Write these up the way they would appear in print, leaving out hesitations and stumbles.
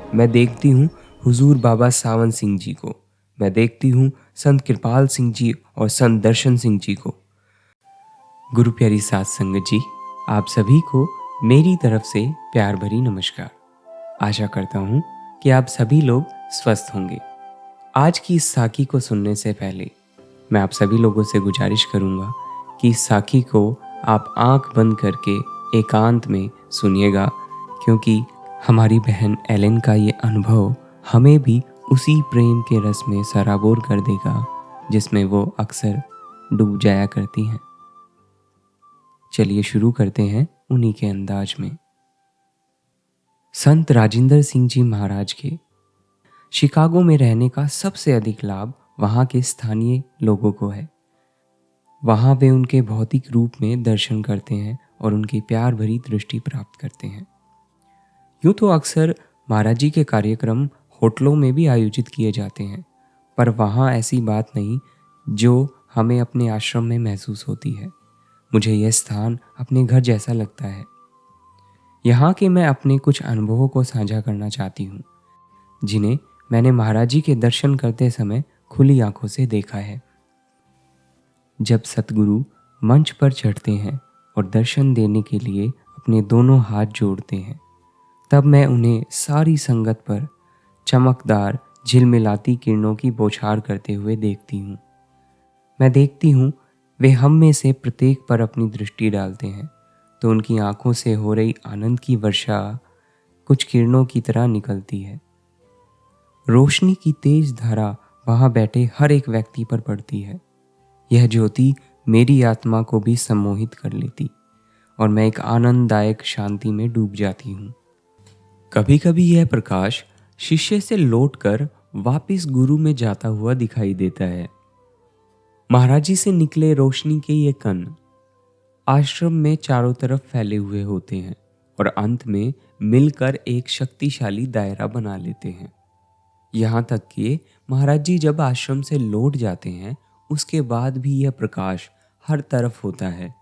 मैं देखती हूँ हुजूर बाबा सावन सिंह जी को। मैं देखती हूँ संत कृपाल सिंह जी और संत दर्शन सिंह जी को। गुरु प्यारी साध संगत जी, आप सभी को मेरी तरफ से प्यार भरी नमस्कार। आशा करता हूँ कि आप सभी लोग स्वस्थ होंगे। आज की इस साखी को सुनने से पहले मैं आप सभी लोगों से गुजारिश करूँगा कि इस साखी को आप आंख बंद करके एकांत में सुनिएगा, क्योंकि हमारी बहन एलेन का ये अनुभव हमें भी उसी प्रेम के रस में सराबोर कर देगा जिसमें वो अक्सर डूब जाया करती हैं। चलिए शुरू करते हैं उन्हीं के अंदाज में। संत राजिंदर सिंह जी महाराज के शिकागो में रहने का सबसे अधिक लाभ वहाँ के स्थानीय लोगों को है। वहाँ वे उनके भौतिक रूप में दर्शन करते हैं और उनकी प्यार भरी दृष्टि प्राप्त करते हैं। यूँ तो अक्सर महाराज जी के कार्यक्रम होटलों में भी आयोजित किए जाते हैं, पर वहाँ ऐसी बात नहीं जो हमें अपने आश्रम में महसूस होती है। मुझे यह स्थान अपने घर जैसा लगता है। यहाँ के मैं अपने कुछ अनुभवों को साझा करना चाहती हूँ, जिन्हें मैंने महाराज जी के दर्शन करते समय खुली आंखों से देखा है। जब सतगुरु मंच पर चढ़ते हैं और दर्शन देने के लिए अपने दोनों हाथ जोड़ते हैं, तब मैं उन्हें सारी संगत पर चमकदार झिलमिलाती किरणों की बौछार करते हुए देखती हूँ। मैं देखती हूँ वे हम में से प्रत्येक पर अपनी दृष्टि डालते हैं तो उनकी आंखों से हो रही आनंद की वर्षा कुछ किरणों की तरह निकलती है। रोशनी की तेज धारा वहाँ बैठे हर एक व्यक्ति पर पड़ती है। यह ज्योति मेरी आत्मा को भी सम्मोहित कर लेती और मैं एक आनंददायक शांति में डूब जाती हूँ। कभी कभी यह प्रकाश शिष्य से लौटकर वापस गुरु में जाता हुआ दिखाई देता है। महाराज जी से निकले रोशनी के ये कण आश्रम में चारों तरफ फैले हुए होते हैं और अंत में मिलकर एक शक्तिशाली दायरा बना लेते हैं। यहाँ तक कि महाराज जी जब आश्रम से लौट जाते हैं, उसके बाद भी यह प्रकाश हर तरफ होता है।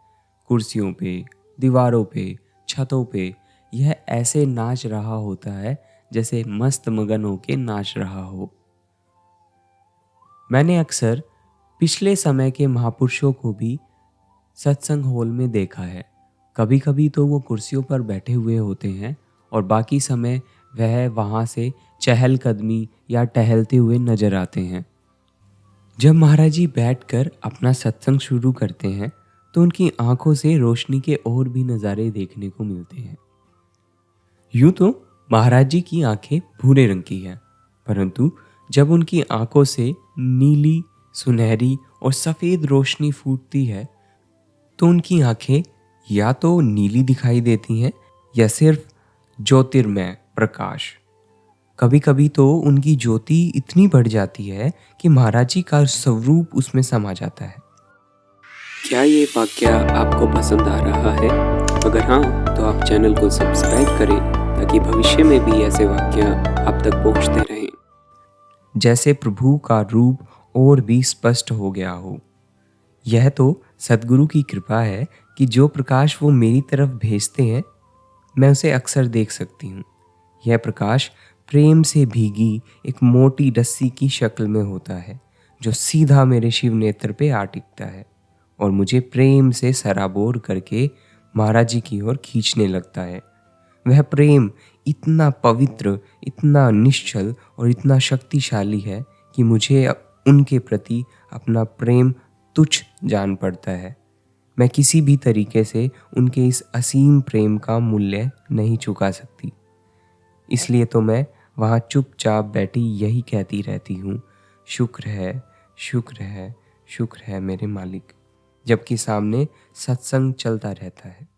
कुर्सियों पे, दीवारों पे, छतों पे यह ऐसे नाच रहा होता है जैसे मस्त मगन होके नाच रहा हो। मैंने अक्सर पिछले समय के महापुरुषों को भी सत्संग हॉल में देखा है। कभी कभी तो वो कुर्सियों पर बैठे हुए होते हैं और बाकी समय वह वहाँ से चहलकदमी या टहलते हुए नजर आते हैं। जब महाराज जी बैठकर अपना सत्संग शुरू करते हैं तो उनकी आंखों से रोशनी के और भी नज़ारे देखने को मिलते हैं। यूँ तो महाराज जी की आंखें भूरे रंग की हैं, परंतु जब उनकी आंखों से नीली, सुनहरी और सफ़ेद रोशनी फूटती है तो उनकी आंखें या तो नीली दिखाई देती हैं या सिर्फ ज्योतिर्मय प्रकाश। कभी कभी तो उनकी ज्योति इतनी बढ़ जाती है कि महाराज जी का स्वरूप उसमें समा जाता है। क्या ये वाक्य आपको पसंद आ रहा है? अगर हाँ, तो आप चैनल को सब्सक्राइब करें ताकि भविष्य में भी ऐसे वाक्य आप तक पहुंचते रहें। जैसे प्रभु का रूप और भी स्पष्ट हो गया हो। यह तो सद्गुरु की कृपा है कि जो प्रकाश वो मेरी तरफ भेजते हैं मैं उसे अक्सर देख सकती हूँ। यह प्रकाश प्रेम से भीगी एक मोटी रस्सी की शक्ल में होता है जो सीधा मेरे शिव नेत्र पे आ टिकता है और मुझे प्रेम से सराबोर करके महाराज जी की ओर खींचने लगता है। वह प्रेम इतना पवित्र, इतना निश्चल और इतना शक्तिशाली है कि मुझे उनके प्रति अपना प्रेम तुच्छ जान पड़ता है। मैं किसी भी तरीके से उनके इस असीम प्रेम का मूल्य नहीं चुका सकती। इसलिए तो मैं वहाँ चुपचाप बैठी यही कहती रहती हूँ, शुक्र है, शुक्र है, शुक्र है मेरे मालिक, जबकि सामने सत्संग चलता रहता है।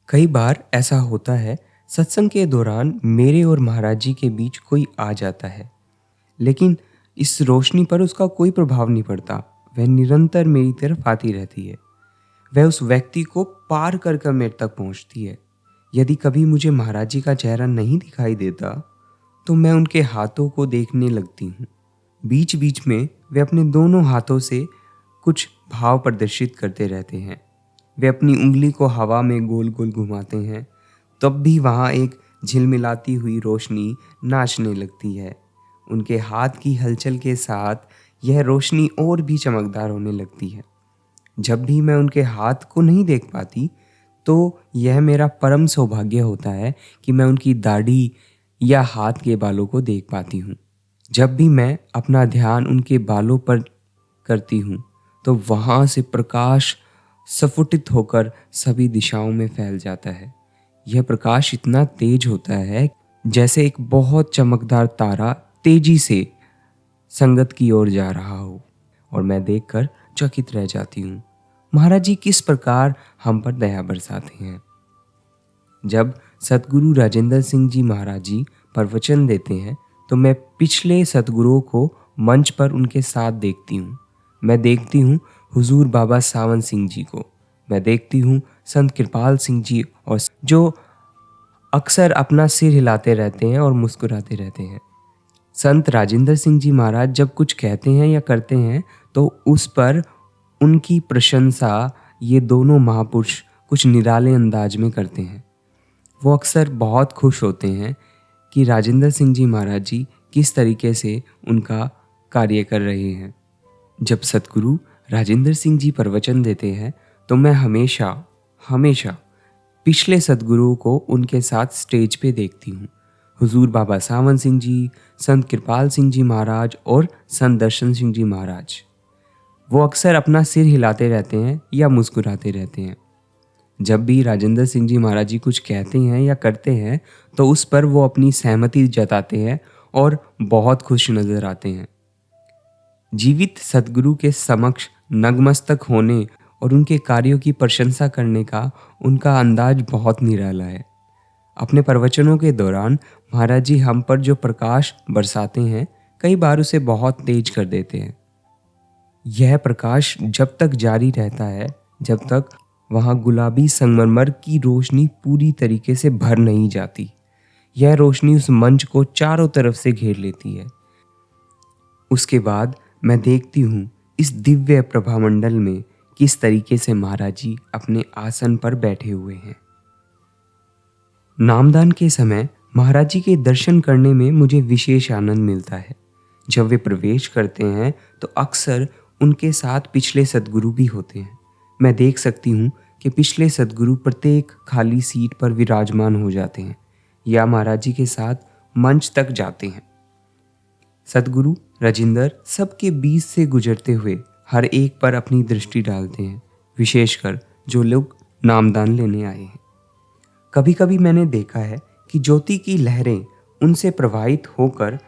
कई बार ऐसा होता है सत्संग के दौरान मेरे और महाराज जी के बीच कोई आ जाता है, लेकिन इस रोशनी पर उसका कोई प्रभाव नहीं पड़ता। वह निरंतर मेरी तरफ आती रहती है। वह उस व्यक्ति को पार कर कर मेरे तक पहुंचती है। यदि कभी मुझे महाराज जी का चेहरा नहीं दिखाई देता तो मैं उनके हाथों को देखने लगती हूँ। बीच बीच में वे अपने दोनों हाथों से कुछ भाव प्रदर्शित करते रहते हैं। वे अपनी उंगली को हवा में गोल गोल घुमाते हैं, तब भी वहाँ एक झिलमिलाती हुई रोशनी नाचने लगती है। उनके हाथ की हलचल के साथ यह रोशनी और भी चमकदार होने लगती है। जब भी मैं उनके हाथ को नहीं देख पाती तो यह मेरा परम सौभाग्य होता है कि मैं उनकी दाढ़ी या हाथ के बालों को देख पाती हूँ। जब भी मैं अपना ध्यान उनके बालों पर करती हूँ तो वहाँ से प्रकाश स्फुटित होकर सभी दिशाओं में फैल जाता है। यह प्रकाश इतना तेज होता है जैसे एक बहुत चमकदार तारा तेजी से संगत की ओर जा रहा हो, और मैं देखकर चकित रह जाती हूँ। महाराज जी किस प्रकार हम पर दया बरसाते हैं। जब सतगुरु राजेंद्र सिंह जी महाराज जी प्रवचन देते हैं तो मैं पिछले सतगुरुओं को मंच पर उनके साथ देखती हूँ। मैं देखती हूँ हुजूर बाबा सावन सिंह जी को, मैं देखती हूँ संत कृपाल सिंह जी, और जो अक्सर अपना सिर हिलाते रहते हैं और मुस्कुराते रहते हैं। संत राजेंद्र सिंह जी महाराज जब कुछ कहते हैं या करते हैं तो उस पर उनकी प्रशंसा ये दोनों महापुरुष कुछ निराले अंदाज में करते हैं। वो अक्सर बहुत खुश होते हैं कि राजेंद्र सिंह जी महाराज जी किस तरीके से उनका कार्य कर रहे हैं। जब सतगुरु राजेंद्र सिंह जी प्रवचन देते हैं तो मैं हमेशा पिछले सतगुरुओं को उनके साथ स्टेज पे देखती हूँ। हुजूर बाबा सावन सिंह जी, संत कृपाल सिंह जी महाराज और संत दर्शन सिंह जी महाराज, वो अक्सर अपना सिर हिलाते रहते हैं या मुस्कुराते रहते हैं। जब भी राजेंद्र सिंह जी महाराज जी कुछ कहते हैं या करते हैं तो उस पर वो अपनी सहमति जताते हैं और बहुत खुश नजर आते हैं। जीवित सतगुरु के समक्ष नतमस्तक होने और उनके कार्यों की प्रशंसा करने का उनका अंदाज बहुत निराला है। अपने प्रवचनों के दौरान महाराज जी हम पर जो प्रकाश बरसाते हैं, कई बार उसे बहुत तेज कर देते हैं। यह प्रकाश जब तक जारी रहता है जब तक वहाँ गुलाबी संगमरमर की रोशनी पूरी तरीके से भर नहीं जाती। यह रोशनी उस मंच को चारों तरफ से घेर लेती है। उसके बाद मैं देखती हूँ इस दिव्य प्रभामंडल में किस तरीके से महाराज जी अपने आसन पर बैठे हुए हैं। नामदान के समय महाराज जी के दर्शन करने में मुझे विशेष आनंद मिलता है। जब वे प्रवेश करते हैं तो अक्सर उनके साथ पिछले सद्गुरु भी होते हैं। मैं देख सकती हूँ कि पिछले सद्गुरु प्रत्येक खाली सीट पर विराजमान हो जाते हैं या महाराज जी के साथ मंच तक जाते हैं। सद्गुरु राजेंद्र सबके बीच से गुजरते हुए हर एक पर अपनी दृष्टि डालते हैं, विशेषकर जो लोग नामदान लेने आए हैं। कभी कभी मैंने देखा है कि ज्योति की लहरें उनसे प्रवाहित होकर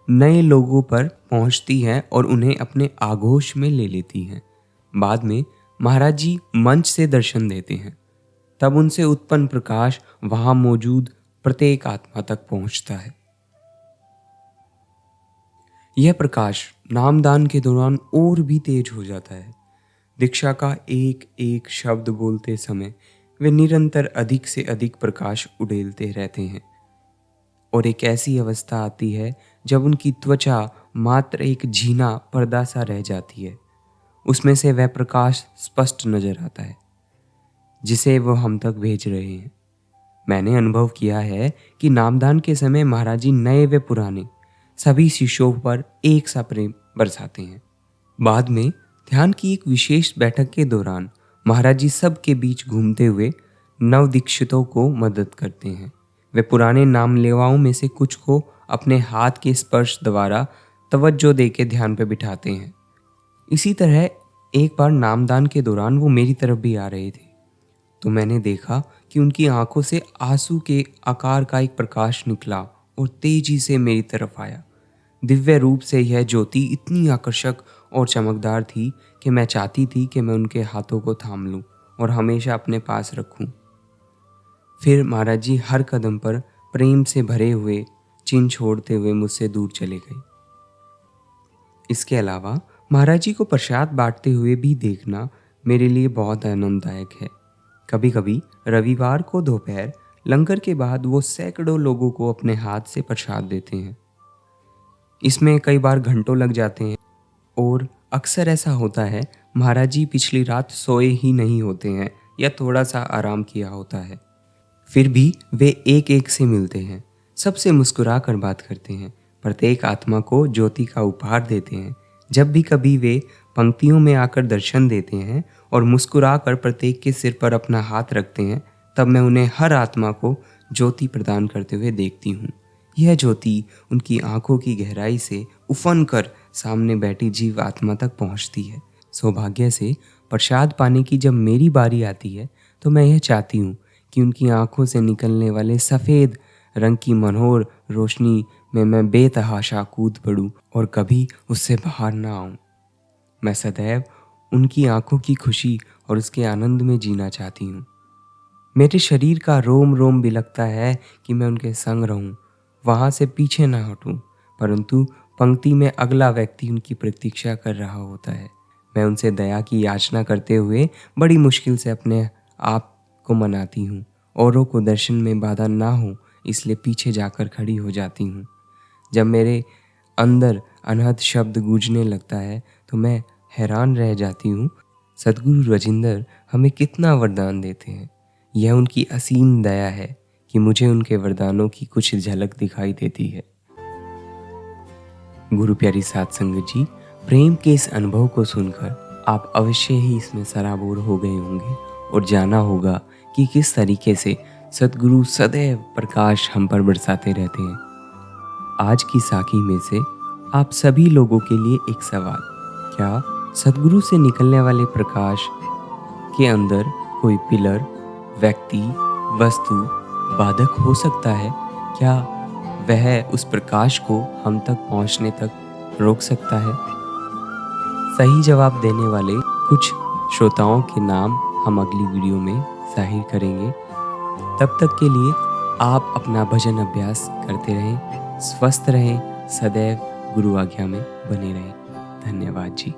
नए लोगों पर पहुंचती हैं और उन्हें अपने आगोश में ले लेती हैं। बाद में महाराज जी मंच से दर्शन देते हैं, तब उनसे उत्पन्न प्रकाश वहां मौजूद प्रत्येक आत्मा तक पहुंचता है। यह प्रकाश नामदान के दौरान और भी तेज हो जाता है। दीक्षा का एक एक शब्द बोलते समय वे निरंतर अधिक से अधिक प्रकाश उड़ेलते रहते हैं और एक ऐसी अवस्था आती है जब उनकी त्वचा मात्र एक झीना पर्दा सा रह जाती है। उसमें से वह प्रकाश स्पष्ट नजर आता है जिसे वो हम तक भेज रहे हैं। मैंने अनुभव किया है कि नामदान के समय महाराज जी नए व पुराने सभी शिष्यों पर एक सा प्रेम बरसाते हैं। बाद में ध्यान की एक विशेष बैठक के दौरान महाराज जी सबके बीच घूमते हुए नव दीक्षितों को मदद करते हैं। वे पुराने नामलेवाओं में से कुछ को अपने हाथ के स्पर्श द्वारा तवज्जो देके ध्यान पे बिठाते हैं। इसी तरह एक बार नामदान के दौरान वो मेरी तरफ भी आ रहे थे तो मैंने देखा कि उनकी आंखों से आंसू के आकार का एक प्रकाश निकला और तेजी से मेरी तरफ आया। दिव्य रूप से यह ज्योति इतनी आकर्षक और चमकदार थी कि मैं चाहती थी कि मैं उनके हाथों को थाम लूं और हमेशा अपने पास रखूं। फिर महाराज जी हर कदम पर प्रेम से भरे हुए चिन्ह छोड़ते हुए मुझसे दूर चले गए। इसके अलावा महाराज जी को प्रसाद बांटते हुए भी देखना मेरे लिए बहुत आनंददायक है। कभी कभी रविवार को दोपहर लंगर के बाद वो सैकड़ों लोगों को अपने हाथ से प्रसाद देते हैं। इसमें कई बार घंटों लग जाते हैं और अक्सर ऐसा होता है, महाराज जी पिछली रात सोए ही नहीं होते हैं या थोड़ा सा आराम किया होता है, फिर भी वे एक एक से मिलते हैं, सबसे मुस्कुरा कर बात करते हैं, प्रत्येक आत्मा को ज्योति का उपहार देते हैं। जब भी कभी वे पंक्तियों में आकर दर्शन देते हैं और मुस्कुरा कर प्रत्येक के सिर पर अपना हाथ रखते हैं, तब मैं उन्हें हर आत्मा को ज्योति प्रदान करते हुए देखती हूँ। यह ज्योति उनकी आंखों की गहराई से उफन कर सामने बैठी जीव आत्मा तक पहुँचती है। सौभाग्य से प्रसाद पाने की जब मेरी बारी आती है तो मैं यह चाहती हूँ कि उनकी आंखों से निकलने वाले सफ़ेद रंग की मनोहर रोशनी में मैं बेतहाशा कूद पड़ूं और कभी उससे बाहर ना आऊं। मैं सदैव उनकी आंखों की खुशी और उसके आनंद में जीना चाहती हूँ। मेरे शरीर का रोम रोम बिलखता है कि मैं उनके संग रहूं, वहाँ से पीछे ना हटूं, परंतु पंक्ति में अगला व्यक्ति उनकी प्रतीक्षा कर रहा होता है। मैं उनसे दया की याचना करते हुए बड़ी मुश्किल से अपने आप को मनाती हूँ। औरों को दर्शन में बाधा ना हो इसलिए पीछे जाकर खड़ी हो जाती हूँ। जब मेरे अंदर अनहद शब्द गूंजने लगता है तो मैं हैरान रह जाती हूँ। सद्गुरु राजिंदर हमें कितना वरदान देते हैं। यह उनकी असीम दया है कि मुझे उनके वरदानों की कुछ झलक दिखाई देती है। गुरु प्यारी साध संगत जी, प्रेम के इस अनुभव को सुनकर आप अवश्य ही इसमें सराबोर हो गए होंगे और जाना होगा कि किस तरीके से सद्गुरु सदैव प्रकाश हम पर बरसाते रहते हैं। आज की साखी में से आप सभी लोगों के लिए एक सवाल, क्या सद्गुरु से निकलने वाले प्रकाश के अंदर कोई पिलर, व्यक्ति, वस्तु बाधक हो सकता है? क्या वह उस प्रकाश को हम तक पहुंचने तक रोक सकता है? सही जवाब देने वाले कुछ श्रोताओं के नाम हम अगली वीडियो में जाहिर करेंगे। तब तक के लिए आप अपना भजन अभ्यास करते रहें, स्वस्थ रहें, सदैव गुरु आज्ञा में बने रहें। धन्यवाद जी।